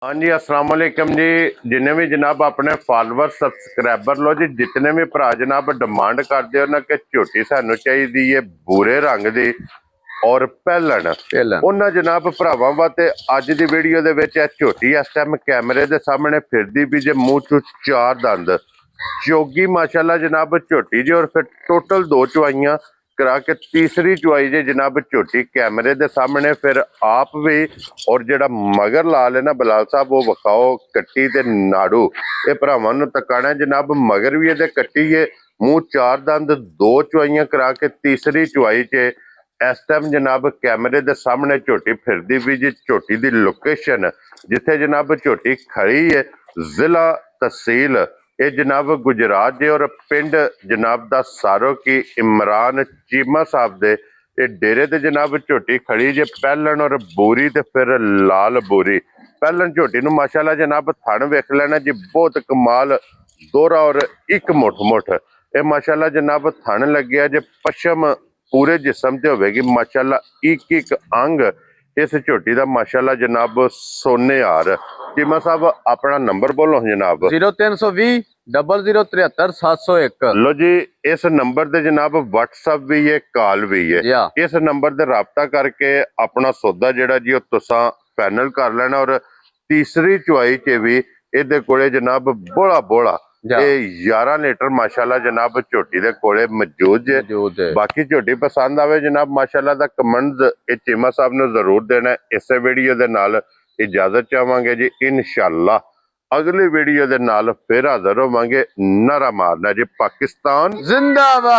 हाँ जी, अस्सलाम वालेकुम जी। जिन्हें भी जनाब अपने फॉलोअर सबसक्राइबर लो जी, जितने भी भरा जनाब डिमांड करते हो ना कि झोटी सानू चाहिए है भूरे रंग दी और पहलन उन्होंने जनाब भरावां वास्ते अज दी वीडियो दे विच झोटी इस टाइम कैमरे दे सामने फिरदी भी जे मूँह चू चार दंद चोगी माशाल्लाह जनाब झोटी जी। और फिर टोटल दो चुवाइयां करा के तीसरी चुवाई जे जनाब झोटी कैमरे दे सामने फिर आप भी और जेड़ा मगर लाल है ना बलाल साहब वो विखाओ कट्टी ते नाड़ू ये भरावां नूं तकाना जनाब। मगर भी ये कट्टी है मूँह चार दंद दो चुवाइयां करा के तीसरी चुवाई च इस टाइम जनाब कैमरे दे सामने झोटी फिरदी भी जी। झोटी दी लोकेशन जिथे जनाब झोटी खड़ी है जिला तहसील ये जनाब गुजरात जे और पिंड जनाब दा सारो की इमरान चीमा साहब दे ये डेरे ते जनाब झोटी खड़ी जे। पहलन और बोरी ते फिर लाल बोरी पहलन झोटी नूं माशाल्लाह जनाब थण वेख लेना जी बहुत कमाल दोहरा और एक मुठ मुठ ये माशाल्लाह जनाब थण लग्या जे। पशम पूरे जिस्म ते होवेगी माशाल्लाह एक एक अंग इस झोटी दा माशाल्लाह जनाब सोने यार। चीमा साहब अपना नंबर बोलो जनाब। 0320 0073 701। लो जी इस नंबर ते जनाब व्हाट्सएप भी है कॉल भी है। इस नंबर ते राबता करके अपना सौदा जेड़ा जी तुसा फाइनल कर लेना। और तीसरी चुवाई च भी इहदे कोले जनाब बोला बोला 11 लीटर माशाल्लाह जनाब झोटी दे कोले मौजूद है। बाकी झोटी पसंद आवे जनाब माशाल्लाह दा कमेंट चीमा साहब ने जरूर देना। इस वीडियो दे नाल इजाजत चाहांगे जी इंशाअल्लाह। अगली वीडियो दे नाल फिर हाजिर होवांगे। नारा मारना जी पाकिस्तान जिंदाबाद।